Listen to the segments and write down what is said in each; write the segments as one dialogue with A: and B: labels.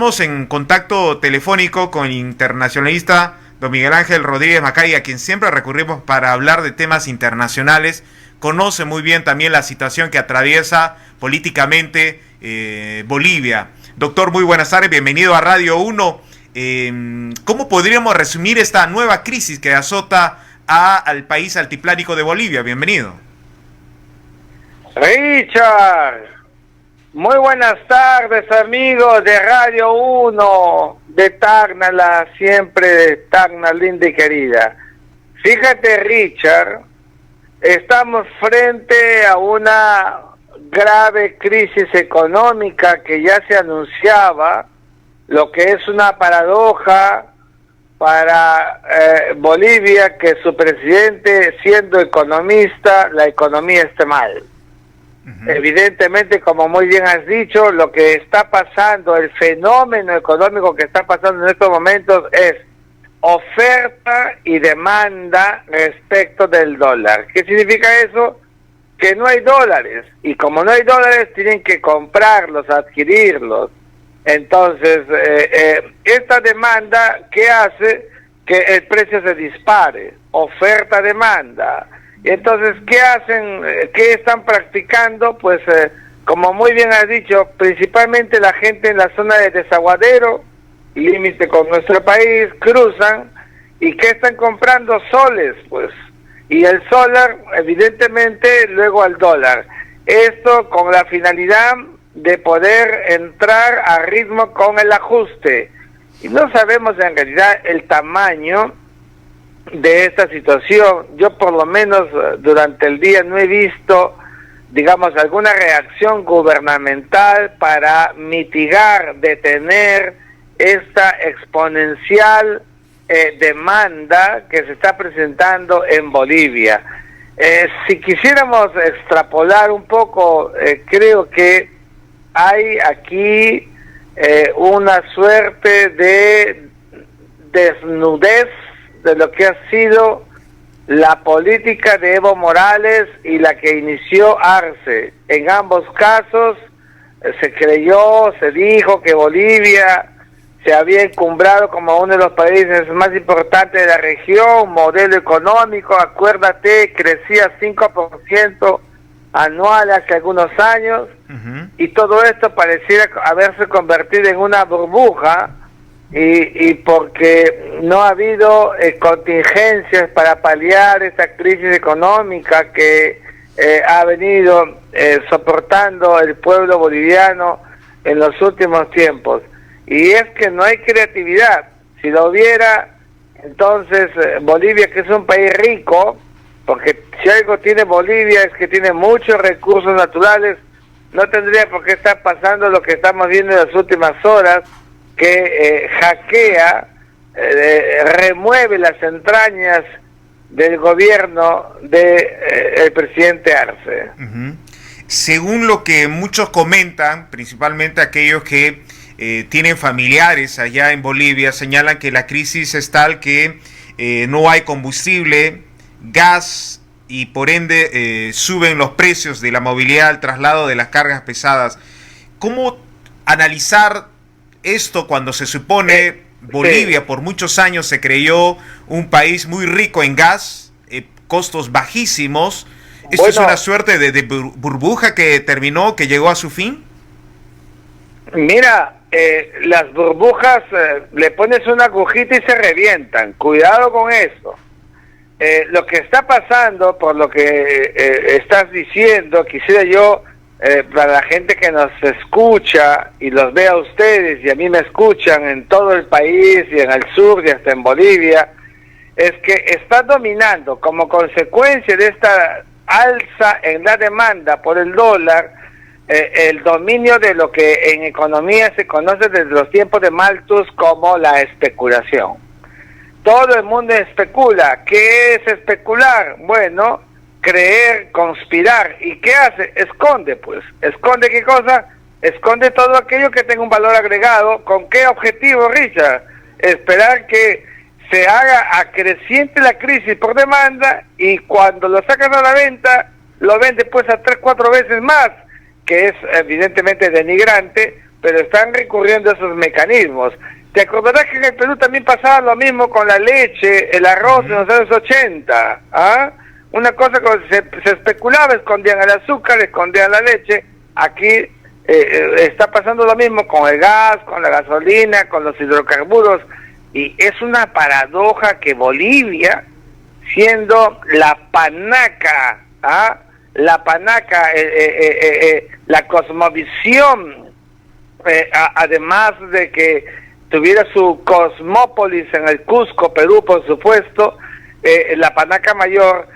A: Estamos en contacto telefónico con el internacionalista don Miguel Ángel Rodríguez Macay, a quien siempre recurrimos para hablar de temas internacionales. Conoce muy bien también la situación que atraviesa políticamente Bolivia. Doctor, muy buenas tardes, bienvenido a Radio 1. ¿Cómo podríamos resumir esta nueva crisis que azota al país altiplánico de Bolivia? Bienvenido.
B: Richard, muy buenas tardes, amigos de Radio 1, de Tacna, siempre Tacna linda y querida. Fíjate, Richard, estamos frente a una grave crisis económica que ya se anunciaba, lo que es una paradoja para Bolivia, que su presidente, siendo economista, la economía esté mal. Evidentemente, como muy bien has dicho, lo que está pasando, el fenómeno económico que está pasando en estos momentos es oferta y demanda respecto del dólar. ¿Qué significa eso? Que no hay dólares, y como no hay dólares tienen que comprarlos, adquirirlos. Entonces, esta demanda, ¿qué hace? Que el precio se dispare, oferta-demanda. Y entonces, ¿qué hacen? ¿Qué están practicando? Pues, como muy bien has dicho, principalmente la gente en la zona de Desaguadero, límite con nuestro país, cruzan, ¿y qué están comprando? Soles, pues. Y el solar, evidentemente, luego al dólar. Esto con la finalidad de poder entrar a ritmo con el ajuste. Y no sabemos en realidad el tamaño de esta situación. Yo por lo menos durante el día no he visto, digamos, alguna reacción gubernamental para mitigar, detener esta exponencial demanda que se está presentando en Bolivia. Si quisiéramos extrapolar un poco, creo que hay aquí una suerte de desnudez de lo que ha sido la política de Evo Morales y la que inició Arce. En ambos casos se creyó, se dijo que Bolivia se había encumbrado como uno de los países más importantes de la región, modelo económico, acuérdate, crecía 5% anual hace algunos años, y todo esto pareciera haberse convertido en una burbuja, y porque no ha habido contingencias para paliar esta crisis económica que ha venido soportando el pueblo boliviano en los últimos tiempos. Y es que no hay creatividad. Si lo hubiera, entonces Bolivia, que es un país rico, porque si algo tiene Bolivia es que tiene muchos recursos naturales, no tendría por qué estar pasando lo que estamos viendo en las últimas horas, que hackea, remueve las entrañas del gobierno del presidente Arce.
A: Según lo que muchos comentan, principalmente aquellos que tienen familiares allá en Bolivia, señalan que la crisis es tal que no hay combustible, gas, y por ende suben los precios de la movilidad, el traslado de las cargas pesadas. ¿Cómo analizar esto cuando se supone Bolivia por muchos años se creyó un país muy rico en gas, costos bajísimos? ¿Esto es una suerte de burbuja que terminó, que llegó a su fin?
B: Mira, las burbujas, le pones una agujita y se revientan. Cuidado con eso. Lo que está pasando, por lo que estás diciendo, quisiera yo, para la gente que nos escucha y los ve a ustedes y a mí me escuchan en todo el país y en el sur y hasta en Bolivia, es que está dominando como consecuencia de esta alza en la demanda por el dólar, el dominio de lo que en economía se conoce desde los tiempos de Malthus como la especulación. Todo el mundo especula. ¿Qué es especular? Bueno, creer, conspirar. ¿Y qué hace? Esconde, pues. ¿Esconde qué cosa? Esconde todo aquello que tenga un valor agregado. ¿Con qué objetivo, Richard? Esperar que se haga acreciente la crisis por demanda, y cuando lo sacan a la venta, lo vende pues a 3-4 veces más, que es evidentemente denigrante, pero están recurriendo a esos mecanismos. Te acordarás que en el Perú también pasaba lo mismo con la leche, el arroz en los años 80, ¿ah? Una cosa que se especulaba, escondían el azúcar, escondían la leche. Aquí está pasando lo mismo con el gas, con la gasolina, con los hidrocarburos, y es una paradoja que Bolivia, siendo la panaca, ¿ah? La panaca, la cosmovisión, además de que tuviera su cosmópolis en el Cusco, Perú, por supuesto, la panaca mayor,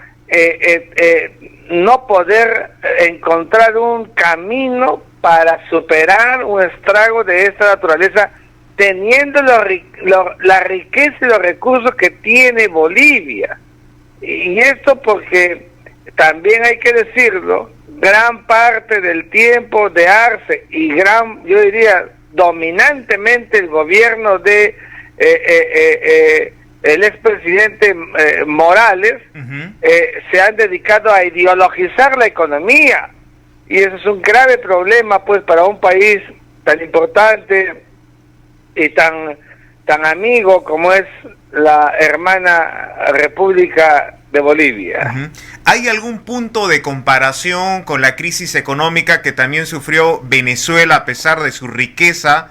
B: no poder encontrar un camino para superar un estrago de esta naturaleza, teniendo la riqueza y los recursos que tiene Bolivia. Y esto porque también hay que decirlo, gran parte del tiempo de Arce y yo diría dominantemente el gobierno de el expresidente Morales, se han dedicado a ideologizar la economía, y eso es un grave problema pues para un país tan importante y tan amigo como es la hermana República de Bolivia.
A: ¿Hay algún punto de comparación con la crisis económica que también sufrió Venezuela a pesar de su riqueza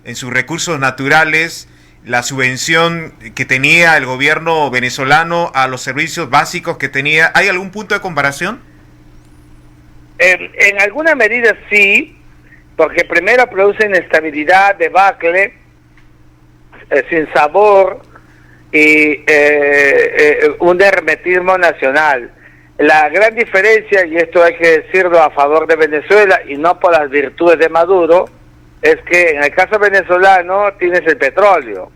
A: en sus recursos naturales, la subvención que tenía el gobierno venezolano a los servicios básicos que tenía? ¿Hay algún punto de comparación?
B: En alguna medida sí, porque primero produce inestabilidad, debacle, sin sabor y un hermetismo nacional. La gran diferencia, y esto hay que decirlo a favor de Venezuela y no por las virtudes de Maduro, es que en el caso venezolano tienes el petróleo.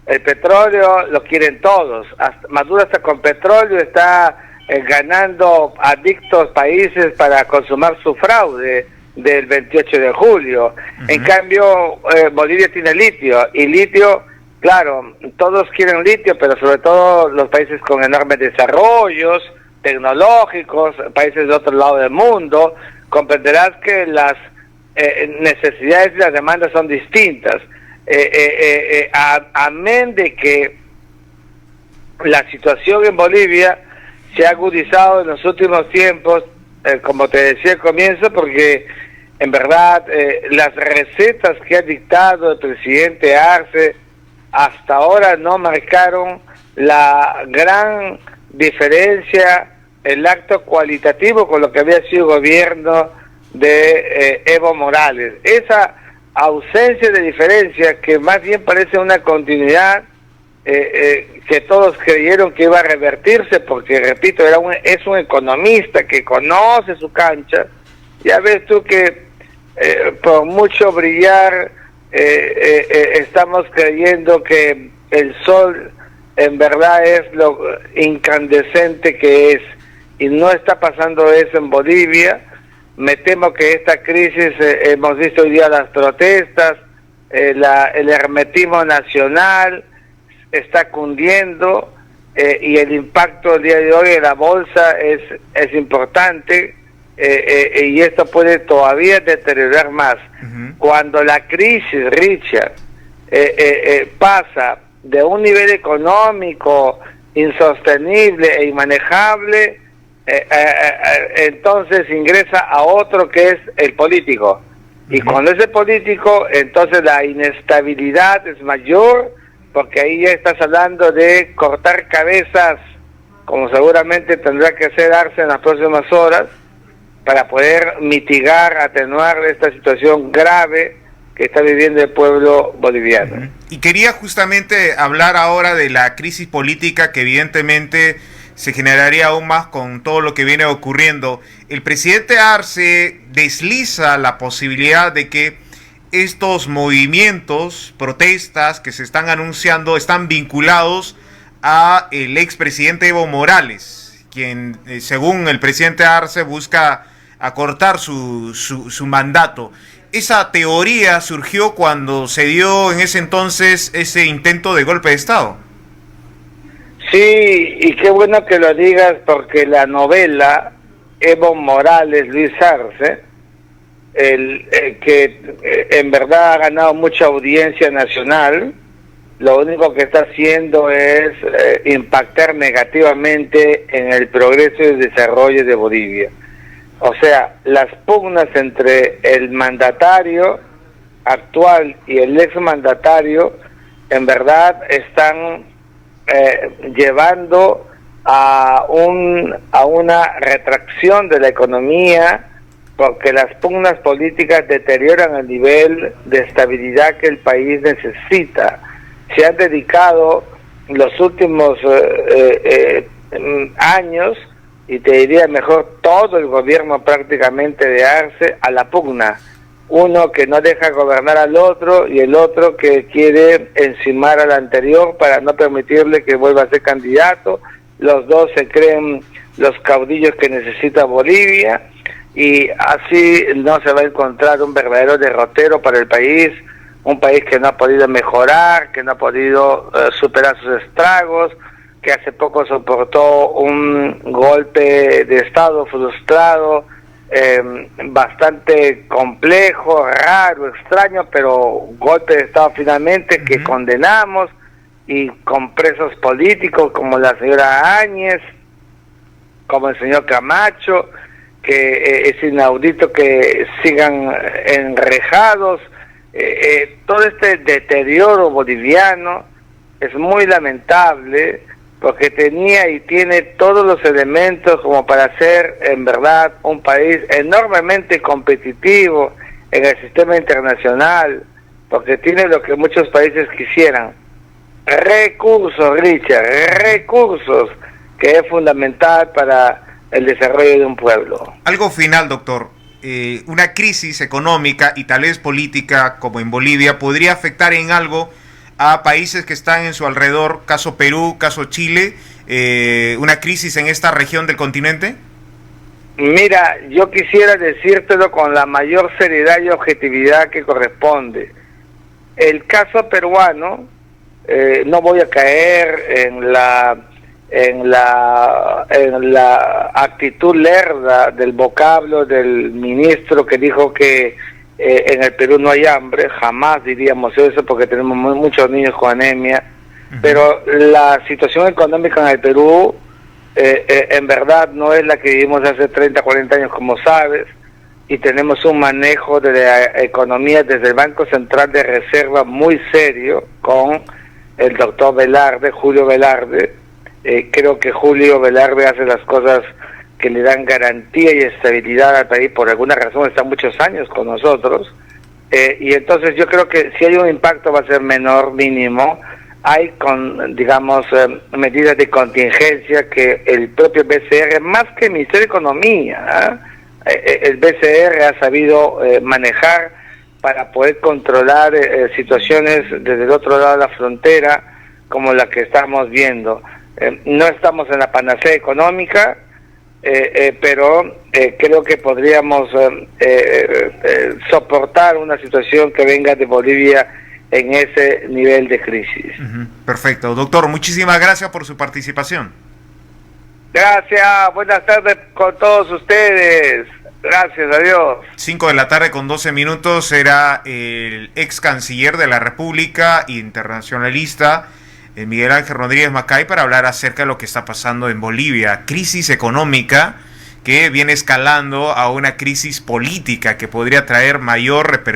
B: El petróleo lo quieren todos. Maduro hasta con petróleo está ganando adictos países para consumar su fraude del 28 de julio. En cambio, Bolivia tiene litio, y litio, claro, todos quieren litio, pero sobre todo los países con enormes desarrollos tecnológicos, países de otro lado del mundo. Comprenderás que las necesidades y las demandas son distintas. Amén de que la situación en Bolivia se ha agudizado en los últimos tiempos, como te decía al comienzo, porque en verdad las recetas que ha dictado el presidente Arce hasta ahora no marcaron la gran diferencia, el acto cualitativo con lo que había sido el gobierno de Evo Morales. Esa ausencia de diferencia, que más bien parece una continuidad, que todos creyeron que iba a revertirse, porque repito, es un economista que conoce su cancha. Ya ves tú que por mucho brillar estamos creyendo que el sol en verdad es lo incandescente que es, y no está pasando eso en Bolivia. Me temo que esta crisis, hemos visto hoy día las protestas, el hermetismo nacional está cundiendo, y el impacto el día de hoy en la bolsa es importante, y esto puede todavía deteriorar más. Cuando la crisis, Richard, pasa de un nivel económico insostenible e inmanejable, entonces ingresa a otro que es el político. Y cuando es el político, entonces la inestabilidad es mayor, porque ahí ya estás hablando de cortar cabezas, como seguramente tendrá que hacer Arce en las próximas horas, para poder mitigar, atenuar esta situación grave que está viviendo el pueblo boliviano.
A: Y quería justamente hablar ahora de la crisis política que evidentemente se generaría aún más con todo lo que viene ocurriendo. El presidente Arce desliza la posibilidad de que estos movimientos, protestas que se están anunciando, están vinculados a el expresidente Evo Morales, quien, según el presidente Arce, busca acortar su mandato. Esa teoría surgió cuando se dio en ese entonces ese intento de golpe de Estado.
B: Sí, y qué bueno que lo digas, porque la novela Evo Morales, Luis Arce, que en verdad ha ganado mucha audiencia nacional, lo único que está haciendo es impactar negativamente en el progreso y el desarrollo de Bolivia. O sea, las pugnas entre el mandatario actual y el exmandatario en verdad están llevando a una retracción de la economía, porque las pugnas políticas deterioran el nivel de estabilidad que el país necesita. Se han dedicado los últimos años, y te diría mejor todo el gobierno prácticamente, de Arce a la pugna. Uno que no deja gobernar al otro y el otro que quiere encimar al anterior para no permitirle que vuelva a ser candidato. Los dos se creen los caudillos que necesita Bolivia, y así no se va a encontrar un verdadero derrotero para el país, un país que no ha podido mejorar, que no ha podido superar sus estragos, que hace poco soportó un golpe de Estado frustrado, bastante complejo, raro, extraño, pero golpe de Estado finalmente que condenamos, y con presos políticos como la señora Áñez, como el señor Camacho, que es inaudito que sigan enrejados. Todo este deterioro boliviano es muy lamentable, porque tenía y tiene todos los elementos como para ser en verdad un país enormemente competitivo en el sistema internacional, porque tiene lo que muchos países quisieran: recursos, Richard, recursos, que es fundamental para el desarrollo de un pueblo.
A: Algo final, doctor. Una crisis económica y tal vez política como en Bolivia podría afectar en algo a países que están en su alrededor, caso Perú, caso Chile, una crisis en esta región del continente.
B: Mira, yo quisiera decírtelo con la mayor seriedad y objetividad que corresponde. El caso peruano, no voy a caer en la actitud lerda del vocablo del ministro que dijo que en el Perú no hay hambre. Jamás diríamos eso, porque tenemos muchos niños con anemia. Pero la situación económica en el Perú en verdad no es la que vivimos hace 30, 40 años, como sabes, y tenemos un manejo de la economía desde el Banco Central de Reserva muy serio, con el doctor Velarde, Julio Velarde. Creo que Julio Velarde hace las cosas que le dan garantía y estabilidad al país. Por alguna razón está muchos años con nosotros, y entonces yo creo que si hay un impacto va a ser menor, mínimo. Hay digamos medidas de contingencia que el propio BCR, más que el Ministerio de Economía, el BCR ha sabido manejar para poder controlar situaciones desde el otro lado de la frontera, como la que estamos viendo. No estamos en la panacea económica, pero creo que podríamos soportar una situación que venga de Bolivia en ese nivel de crisis.
A: Perfecto. Doctor, muchísimas gracias por su participación.
B: Gracias, buenas tardes con todos ustedes. Gracias, adiós.
A: 5:12 era el ex canciller de la República, internacionalista, Miguel Ángel Rodríguez Macay, para hablar acerca de lo que está pasando en Bolivia. Crisis económica que viene escalando a una crisis política que podría traer mayor repercusión